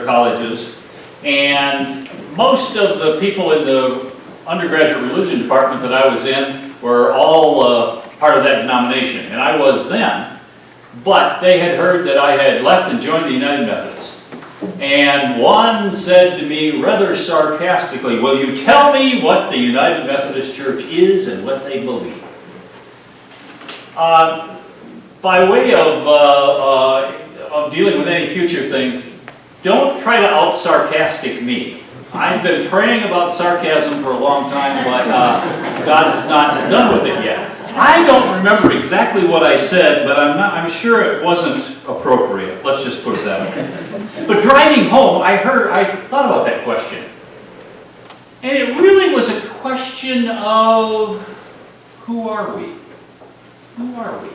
their colleges, and most of the people in the undergraduate religion department that I was in were all part of that denomination, and I was then, but they had heard that I had left and joined the United Methodist. And one said to me rather sarcastically, "Will you tell me what the United Methodist Church is and what they believe?" By way of dealing with any future things, don't try to out-sarcastic me. I've been praying about sarcasm for a long time, but God's not done with it yet. I don't remember exactly what I said, but I'm sure it wasn't appropriate. Let's just put it that way. But driving home, I thought about that question. And it really was a question of, who are we? Who are we?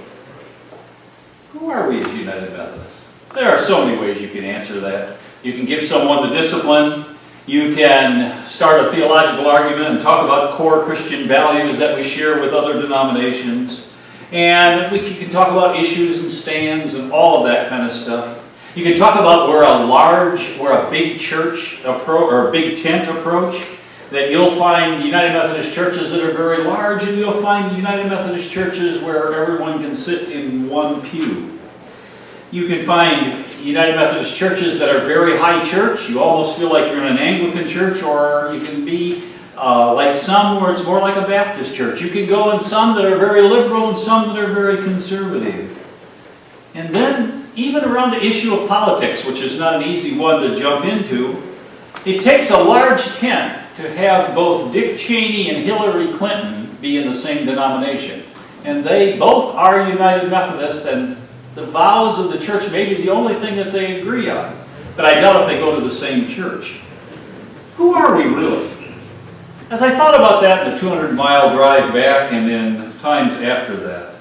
Who are we as United Methodists? There are so many ways you can answer that. You can give someone the discipline. You can start a theological argument and talk about core Christian values that we share with other denominations. And we can talk about issues and stands and all of that kind of stuff. You can talk about we're a big church approach, or a big tent approach, that you'll find United Methodist churches that are very large, and you'll find United Methodist churches where everyone can sit in one pew. You can find United Methodist churches that are very high church. You almost feel like you're in an Anglican church, or you can be like some where it's more like a Baptist church. You can go in some that are very liberal and some that are very conservative. And then, even around the issue of politics, which is not an easy one to jump into, it takes a large tent to have both Dick Cheney and Hillary Clinton be in the same denomination. And they both are United Methodist, and the vows of the church may be the only thing that they agree on. But I doubt if they go to the same church. Who are we really? As I thought about that in the 200-mile drive back and in times after that,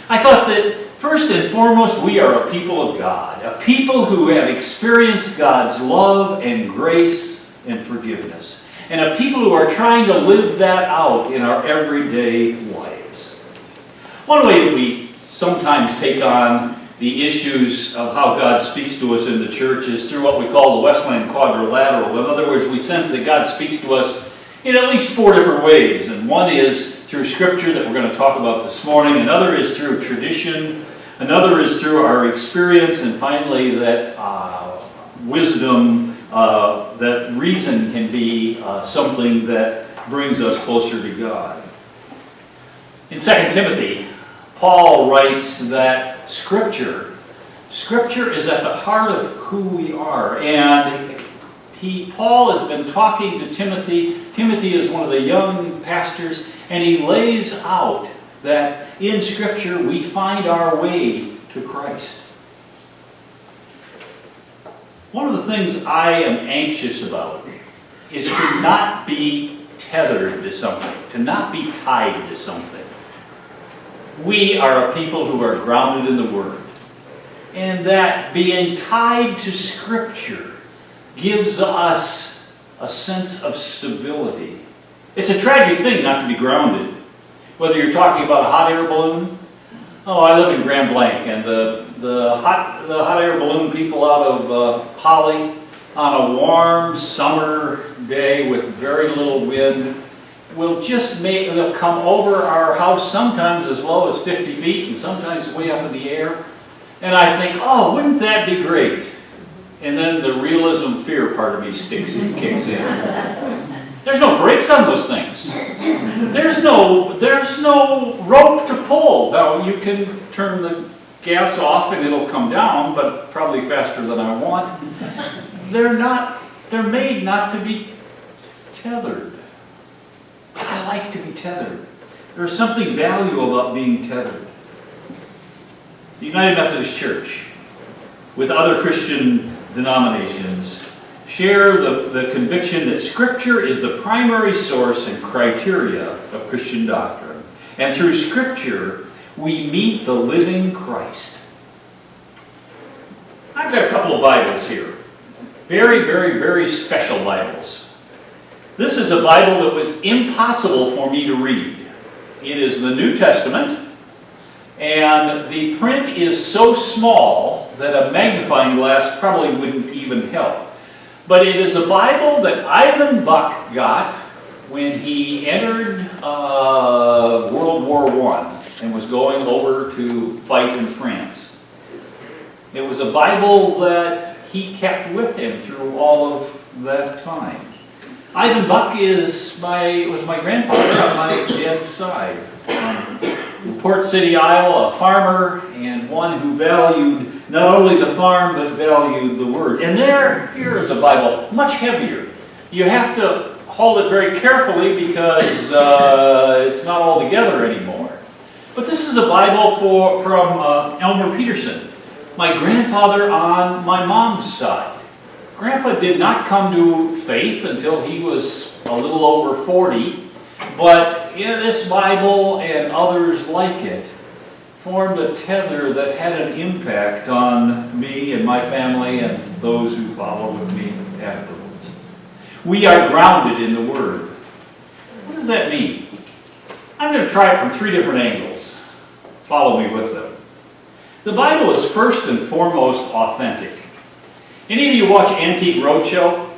I thought that first and foremost, we are a people of God, a people who have experienced God's love and grace and forgiveness, and a people who are trying to live that out in our everyday lives. One way that we sometimes take on the issues of how God speaks to us in the church is through what we call the Westland Quadrilateral. In other words, we sense that God speaks to us in at least 4 different ways. And one is through Scripture that we're going to talk about this morning. Another is through tradition. Another is through our experience. And finally, that wisdom, that reason can be something that brings us closer to God. In 2 Timothy, Paul writes that Scripture is at the heart of who we are. And Paul has been talking to Timothy. Timothy is one of the young pastors, and he lays out that in Scripture we find our way to Christ. One of the things I am anxious about is to not be tethered to something, to not be tied to something. We are a people who are grounded in the Word, and that being tied to Scripture gives us a sense of stability. It's a tragic thing not to be grounded. Whether you're talking about a hot air balloon. Oh, I live in Grand Blanc, and the hot air balloon people out of Holly on a warm summer day with very little wind will just they'll come over our house sometimes as low as 50 feet and sometimes way up in the air. And I think, oh, wouldn't that be great? And then the realism fear part of me kicks in. There's no brakes on those things. There's no rope to pull. Now, you can turn the gas off and it'll come down, but probably faster than I want. They're made not to be tethered. But I like to be tethered. There's something valuable about being tethered. The United Methodist Church, with other Christian denominations, share the conviction that Scripture is the primary source and criteria of Christian doctrine. And through Scripture, we meet the living Christ. I've got a couple of Bibles here. Very, very, very special Bibles. This is a Bible that was impossible for me to read. It is the New Testament, and the print is so small that a magnifying glass probably wouldn't even help. But it is a Bible that Ivan Buck got when he entered World War I and was going over to fight in France. It was a Bible that he kept with him through all of that time. Ivan Buck was my grandfather on my dad's side. In Port City, Iowa, a farmer and one who valued not only the farm but valued the Word. And here is a Bible, much heavier. You have to hold it very carefully because it's not all together anymore. But this is a Bible from Elmer Peterson, my grandfather on my mom's side. Grandpa did not come to faith until he was a little over 40, but this Bible and others like it formed a tether that had an impact on me and my family and those who followed with me afterwards. We are grounded in the Word. What does that mean? I'm going to try it from 3 different angles. Follow me with them. The Bible is first and foremost authentic. Any of you watch Antique Roadshow?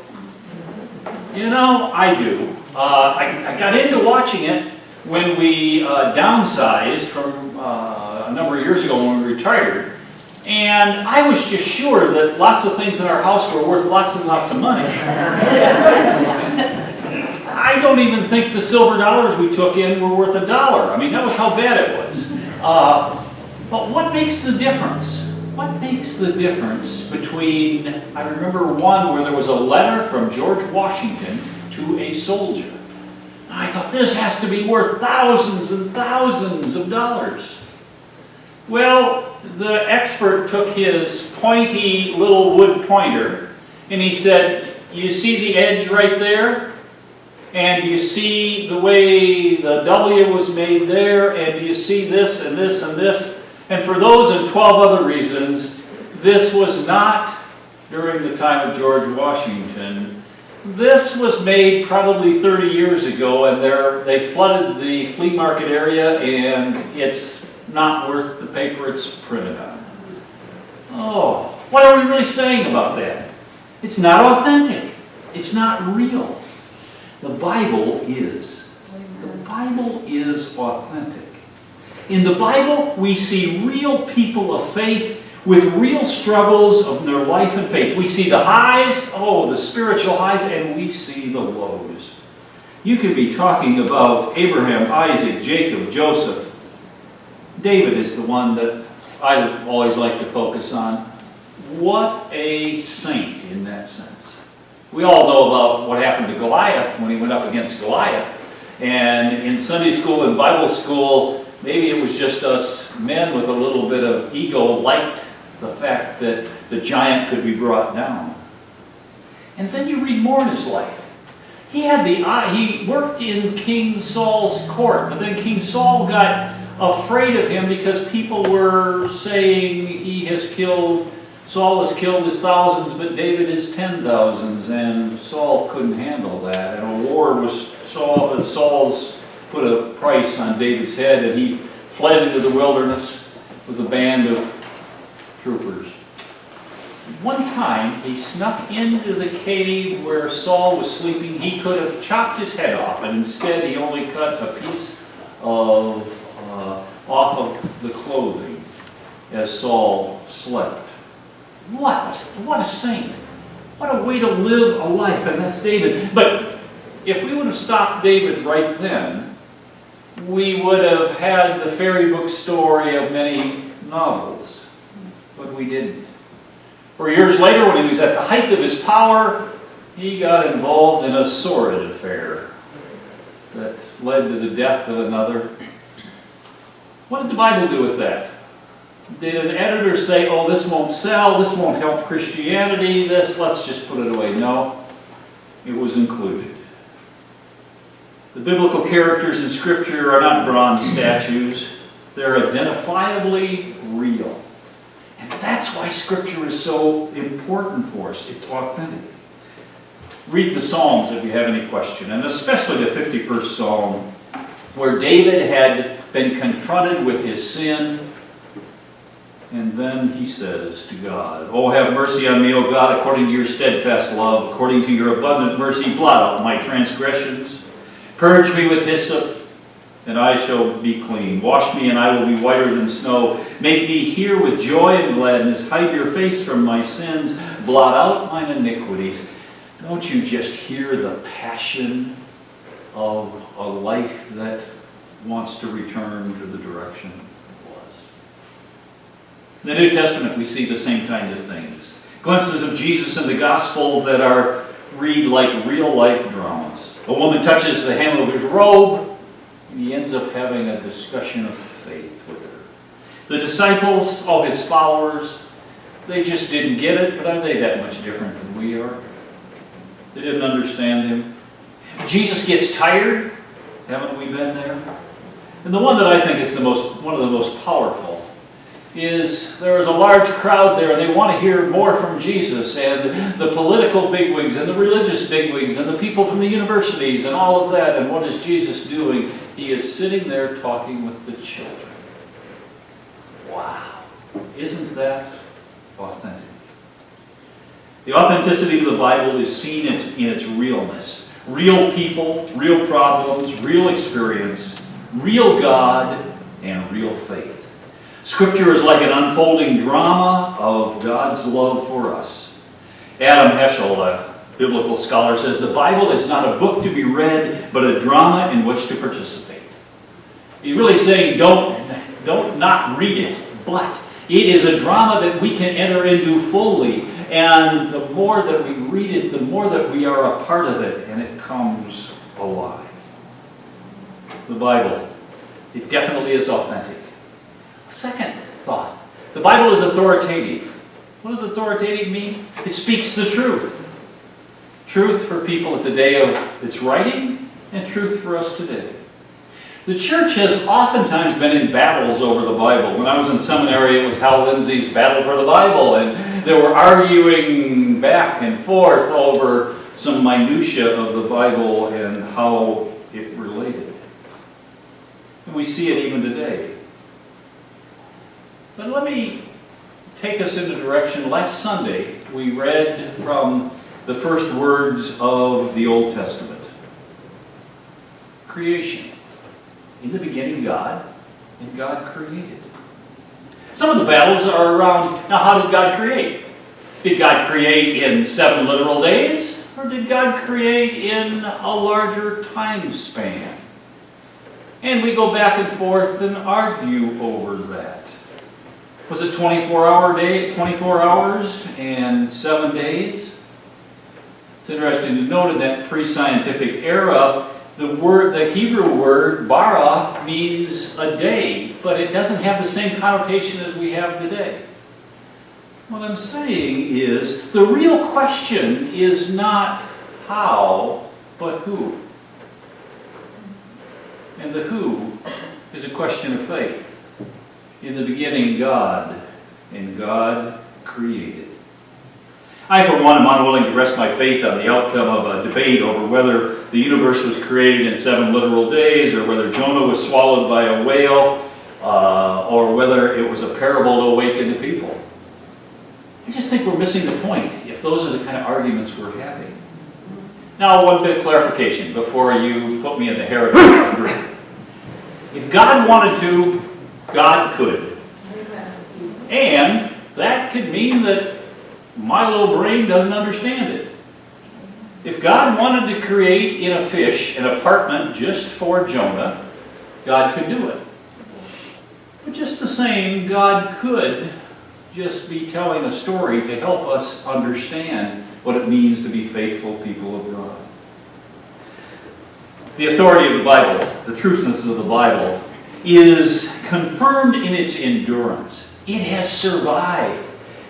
You know, I do. I got into watching it when we downsized from a number of years ago when we retired. And I was just sure that lots of things in our house were worth lots and lots of money. I don't even think the silver dollars we took in were worth $1. I mean, that was how bad it was. But what makes the difference? What makes the difference between, I remember one where there was a letter from George Washington to a soldier. I thought this has to be worth thousands and thousands of dollars. Well, the expert took his pointy little wood pointer and he said, you see the edge right there? And you see the way the W was made there, and you see this and this and this. And for those and 12 other reasons, this was not during the time of George Washington. This was made probably 30 years ago, and they flooded the flea market area, and it's not worth the paper it's printed on. Oh, what are we really saying about that? It's not authentic. It's not real. The Bible is. The Bible is authentic. In the Bible, we see real people of faith with real struggles of their life and faith. We see the highs, the spiritual highs, and we see the lows. You could be talking about Abraham, Isaac, Jacob, Joseph. David is the one that I always like to focus on. What a saint in that sense. We all know about what happened to Goliath when he went up against Goliath. And in Sunday school and Bible school, maybe it was just us men with a little bit of ego liked the fact that the giant could be brought down. And then you read more in his life. He worked in King Saul's court, but then King Saul got afraid of him because people were saying Saul has killed his thousands, but David his 10,000s, and Saul couldn't handle that. And a war was Saul's put a price on David's head, and he fled into the wilderness with a band of troopers. One time, he snuck into the cave where Saul was sleeping. He could have chopped his head off, and instead he only cut a piece off of the clothing as Saul slept. What a saint. What a way to live a life, and that's David. But if we would have stopped David right then, we would have had the fairy book story of many novels. But we didn't. 4 years later, when he was at the height of his power, he got involved in a sordid affair that led to the death of another. What did the Bible do with that? Did an editor say, oh, this won't sell, this won't help Christianity, let's just put it away? No, it was included. The biblical characters in Scripture are not bronze statues. They're identifiably real. And that's why Scripture is so important for us. It's authentic. Read the Psalms if you have any question, and especially the 51st Psalm, where David had been confronted with his sin. And then he says to God, "Oh, have mercy on me, O God, according to your steadfast love, according to your abundant mercy, blot out my transgressions. Purge me with hyssop, and I shall be clean. Wash me, and I will be whiter than snow. Make me hear with joy and gladness. Hide your face from my sins. Blot out mine iniquities." Don't you just hear the passion of a life that wants to return to the direction it was? In the New Testament, we see the same kinds of things. Glimpses of Jesus in the gospel that read like real-life dramas. A woman touches the hem of his robe, and he ends up having a discussion of faith with her. The disciples, all his followers, they just didn't get it, but are they that much different than we are? They didn't understand him. Jesus gets tired. Haven't we been there? And the one that I think is one of the most powerful is there is a large crowd there and they want to hear more from Jesus, and the political bigwigs and the religious bigwigs and the people from the universities and all of that. And what is Jesus doing? He is sitting there talking with the children. Wow. Isn't that authentic? The authenticity of the Bible is seen in its realness. Real people, real problems, real experience, real God, and real faith. Scripture is like an unfolding drama of God's love for us. Adam Heschel, a biblical scholar, says the Bible is not a book to be read, but a drama in which to participate. He's really saying don't not read it, but it is a drama that we can enter into fully. And the more that we read it, the more that we are a part of it, and it comes alive. The Bible, it definitely is authentic. Second thought, the Bible is authoritative. What does authoritative mean? It speaks the truth. Truth for people at the day of its writing, and truth for us today. The church has oftentimes been in battles over the Bible. When I was in seminary, it was Hal Lindsey's Battle for the Bible, and they were arguing back and forth over some minutiae of the Bible and how it related. And we see it even today. But let me take us in a direction. Last Sunday, we read from the first words of the Old Testament. Creation. In the beginning, God, and God created. Some of the battles are around, now how did God create? Did God create in 7 literal days? Or did God create in a larger time span? And we go back and forth and argue over that. Was it 24 hours and 7 days? It's interesting to note in that pre-scientific era, the Hebrew word bara means a day, but it doesn't have the same connotation as we have today. What I'm saying is, the real question is not how, but who. And the who is a question of faith. In the beginning, God, and God created. I, for one, am unwilling to rest my faith on the outcome of a debate over whether the universe was created in 7 literal days, or whether Jonah was swallowed by a whale, or whether it was a parable to awaken the people. I just think we're missing the point if those are the kind of arguments we're having. Now, one bit of clarification before you put me in the heretic group. If God wanted to, God could. And that could mean that my little brain doesn't understand it. If God wanted to create in a fish an apartment just for Jonah, God could do it. But just the same, God could just be telling a story to help us understand what it means to be faithful people of God. The authority of the Bible, the truthness of the Bible, is confirmed in its endurance. It has survived.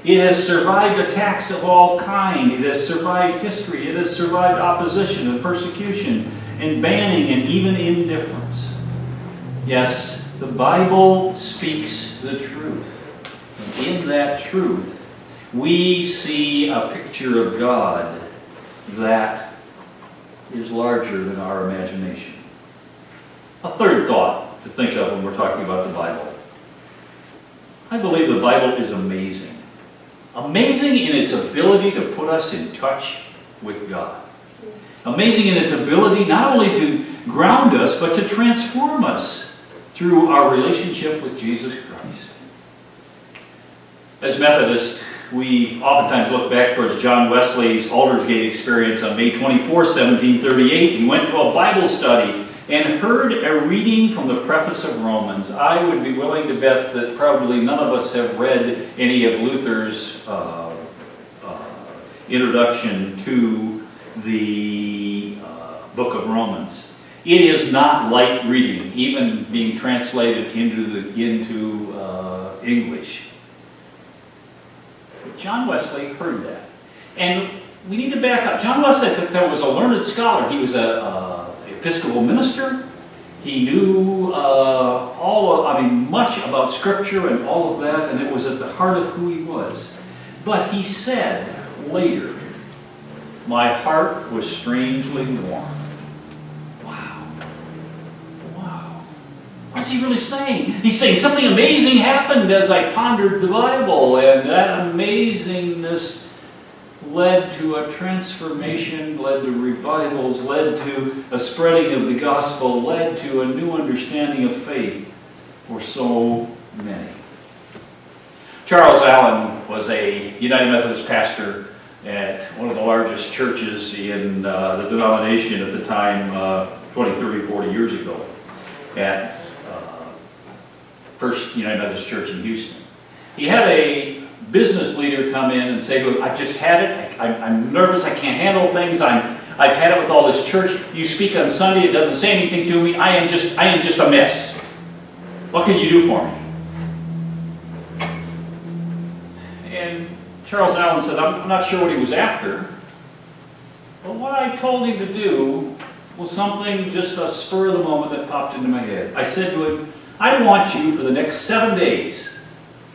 It has survived attacks of all kind. It has survived history. It has survived opposition and persecution and banning and even indifference. Yes, the Bible speaks the truth. And in that truth, we see a picture of God that is larger than our imagination. A third thought to think of when we're talking about the Bible. I believe the Bible is amazing. Amazing in its ability to put us in touch with God. Amazing in its ability not only to ground us, but to transform us through our relationship with Jesus Christ. As Methodists, we oftentimes look back towards John Wesley's Aldersgate experience on May 24, 1738. He went to a Bible study and heard a reading from the preface of Romans. I would be willing to bet that probably none of us have read any of Luther's introduction to the book of Romans. It is not light reading, even being translated into English. But John Wesley heard that. And we need to back up. John Wesley was a learned scholar. He was an Episcopal minister. He knew much about Scripture and all of that, and it was at the heart of who he was. But he said later, "My heart was strangely warm." Wow. Wow. What's he really saying? He's saying something amazing happened as I pondered the Bible, and that amazingness led to a transformation, led to revivals, led to a spreading of the gospel, led to a new understanding of faith for so many. Charles Allen was a United Methodist pastor at one of the largest churches in the denomination at the time, 20, 30, 40 years ago, at First United Methodist Church in Houston. He had a business leader come in and say to him, "I've just had it. I'm nervous. I can't handle things. I've had it with all this church. You speak on Sunday. It doesn't say anything to me. I am just a mess. What can you do for me?" And Charles Allen said, "I'm not sure what he was after, but what I told him to do was something, just a spur of the moment that popped into my head. I said to him, I want you for the next 7 days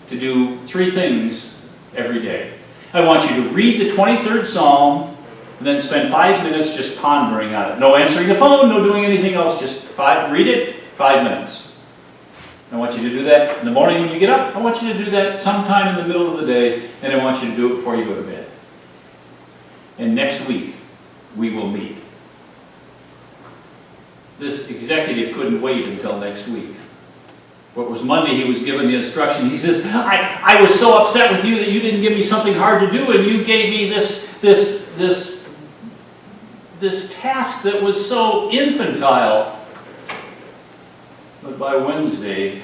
to do 3 things every day. I want you to read the 23rd Psalm and then spend 5 minutes just pondering on it. No answering the phone, no doing anything else, just read it, 5 minutes. I want you to do that in the morning when you get up. I want you to do that sometime in the middle of the day, and I want you to do it before you go to bed. And next week, we will meet." This executive couldn't wait until next week. What was Monday, he was given the instruction. He says, I was so upset with you that you didn't give me something hard to do, and you gave me this task that was so infantile. But by Wednesday,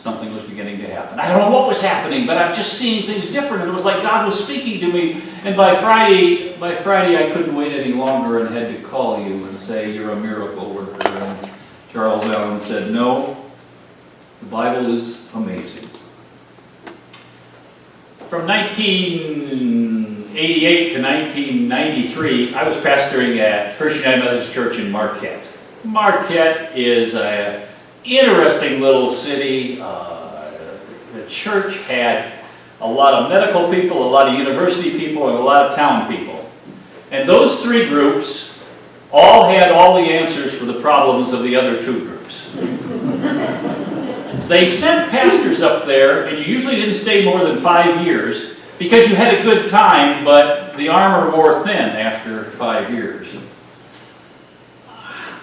something was beginning to happen. I don't know what was happening, but I'm just seeing things different. And it was like God was speaking to me. And by Friday, I couldn't wait any longer and had to call you and say, "You're a miracle worker." And Charles Allen said, "No, the Bible is amazing." From 1988 to 1993, I was pastoring at First United Methodist Church in Marquette. Marquette is an interesting little city. The church had a lot of medical people, a lot of university people, and a lot of town people. And those 3 groups all had all the answers for the problems of the other 2 groups. They sent pastors up there, and you usually didn't stay more than 5 years because you had a good time, but the armor wore thin after 5 years.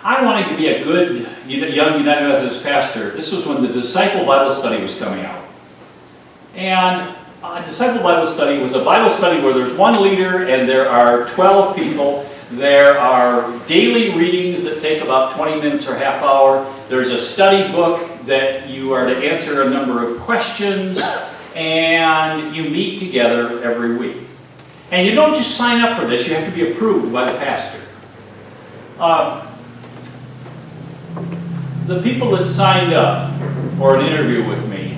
I wanted to be a good young United Methodist pastor. This was when the Disciple Bible Study was coming out. And a Disciple Bible Study was a Bible study where there's one leader and there are 12 people. There are daily readings that take about 20 minutes or half hour. There's a study book that you are to answer a number of questions, and you meet together every week. And you don't just sign up for this, you have to be approved by the pastor. The people that signed up for an interview with me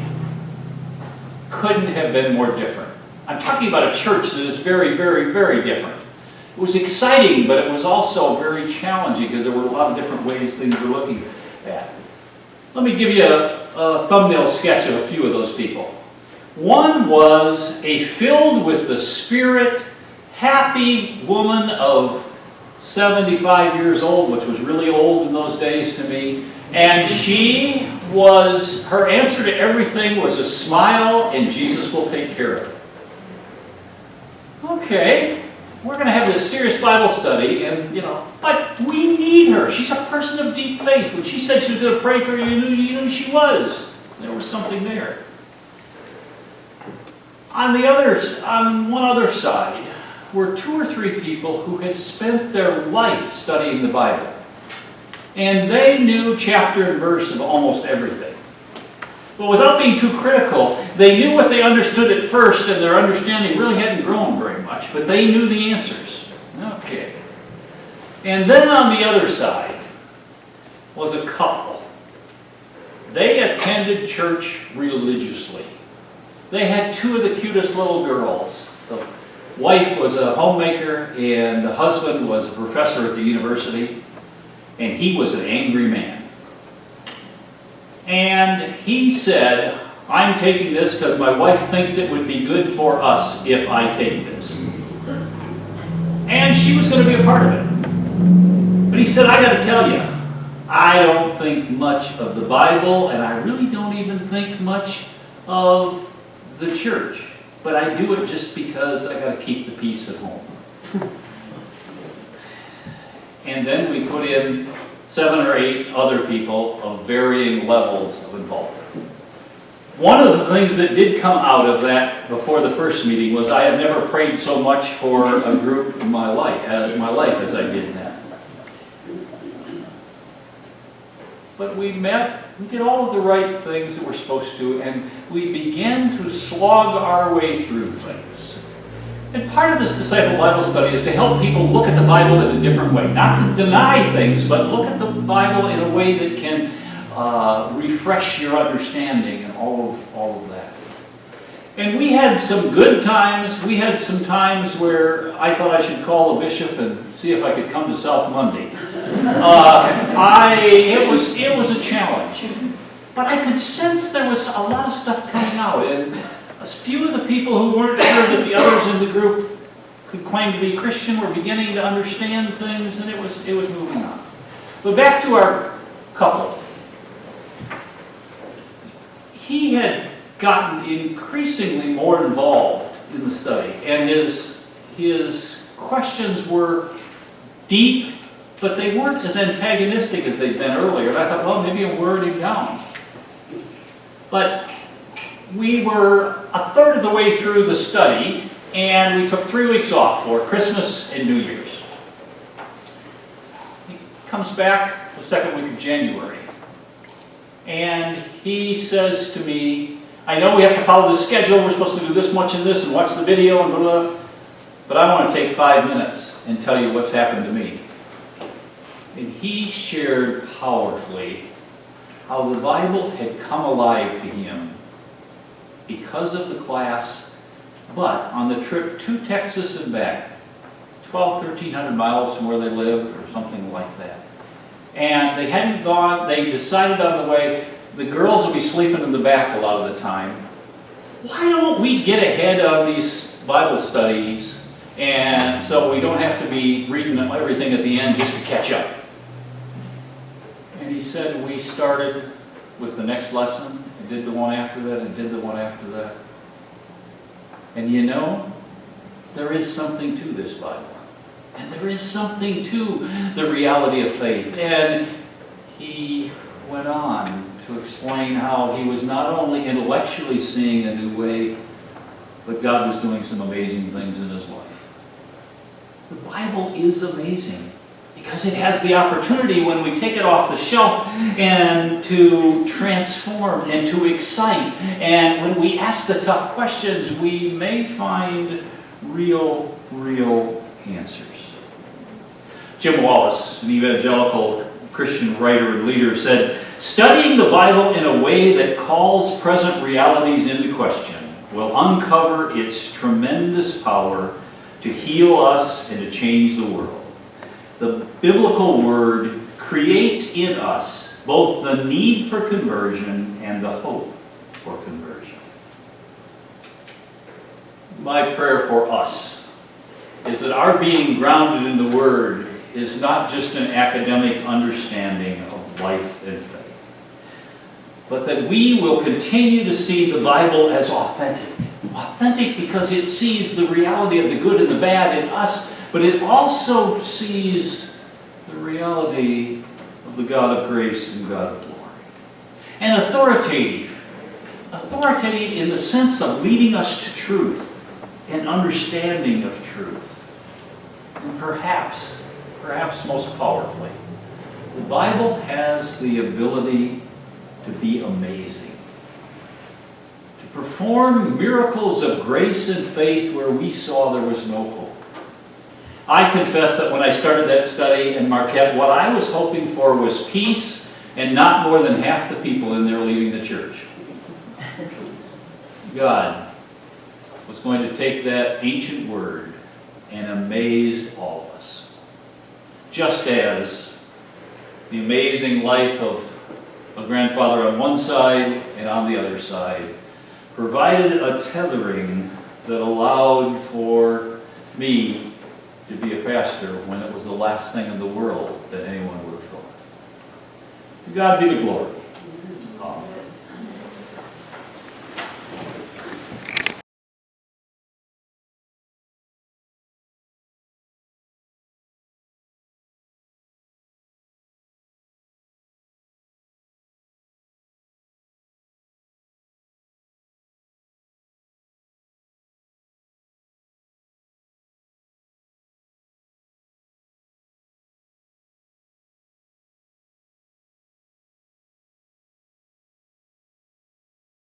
couldn't have been more different. I'm talking about a church that is very, very, very different. It was exciting, but it was also very challenging because there were a lot of different ways things were looking at. Let me give you a thumbnail sketch of a few of those people. One was a filled with the Spirit, happy woman of 75 years old, which was really old in those days to me. And she her answer to everything was a smile, and Jesus will take care of it. Okay, we're going to have this serious Bible study, and but we need her. She's a person of deep faith. When she said she was going to pray for you, you knew she was. There was something there. On one other side were 2 or 3 people who had spent their life studying the Bible. And they knew chapter and verse of almost everything. But without being too critical, they knew what they understood at first, and their understanding really hadn't grown very much, but they knew the answers. Okay. And then on the other side was a couple. They attended church religiously. They had 2 of the cutest little girls. The wife was a homemaker, and the husband was a professor at the university, and he was an angry man. And he said, I'm taking this because my wife thinks it would be good for us if I take this. And she was going to be a part of it. But he said, I got to tell you, I don't think much of the Bible, and I really don't even think much of the church. But I do it just because I got to keep the peace at home. And then we put in 7 or 8 other people of varying levels of involvement. One of the things that did come out of that before the first meeting was I have never prayed so much for a group in my life as I did that. But we met, we did all of the right things that we're supposed to, and we began to slog our way through things. And part of this disciple Bible study is to help people look at the Bible in a different way. Not to deny things, but look at the Bible in a way that can refresh your understanding and all of that. And we had some good times. We had some times where I thought I should call a bishop and see if I could come to South Mundy. It was a challenge. But I could sense there was a lot of stuff coming out. And a few of the people who weren't sure that the others in the group could claim to be Christian were beginning to understand things, and it was moving on. But back to our couple. He had gotten increasingly more involved in the study, and his questions were deep, but they weren't as antagonistic as they'd been earlier. And I thought, well, maybe I'm wording down. But we were a third of the way through the study, and we took 3 weeks off for Christmas and New Year's. He comes back the second week of January, and he says to me, I know we have to follow the schedule, we're supposed to do this much and this and watch the video and blah, blah, but I want to take 5 minutes and tell you what's happened to me. And he shared powerfully how the Bible had come alive to him because of the class, but on the trip to Texas and back, 1,300 miles from where they lived or something like that. And they hadn't gone, they decided on the way, the girls will be sleeping in the back a lot of the time. Why don't we get ahead on these Bible studies, and so we don't have to be reading everything at the end just to catch up? And he said we started with the next lesson, and did the one after that, and did the one after that. And you know, there is something to this Bible. And there is something to the reality of faith. And he went on to explain how he was not only intellectually seeing a new way, but God was doing some amazing things in his life. The Bible is amazing because it has the opportunity when we take it off the shelf and to transform and to excite. And when we ask the tough questions, we may find real answers. Jim Wallace, an evangelical Christian writer and leader, said, "Studying the Bible in a way that calls present realities into question will uncover its tremendous power to heal us and to change the world. The biblical word creates in us both the need for conversion and the hope for conversion." My prayer for us is that our being grounded in the Word is not just an academic understanding of life and faith. but that we will continue to see the Bible as authentic. Authentic because it sees the reality of the good and the bad in us, but it also sees the reality of the God of grace and God of glory. And authoritative. Authoritative in the sense of leading us to truth and understanding of truth. And perhaps most powerfully, the Bible has the ability to be amazing. To perform miracles of grace and faith where we saw there was no hope. I confess that when I started that study in Marquette, what I was hoping for was peace and not more than half the people in there leaving the church. God was going to take that ancient word and amaze all of us. Just as the amazing life of a grandfather on one side and on the other side provided a tethering that allowed for me to be a pastor when it was the last thing in the world that anyone would have thought. To God be the glory. Amen.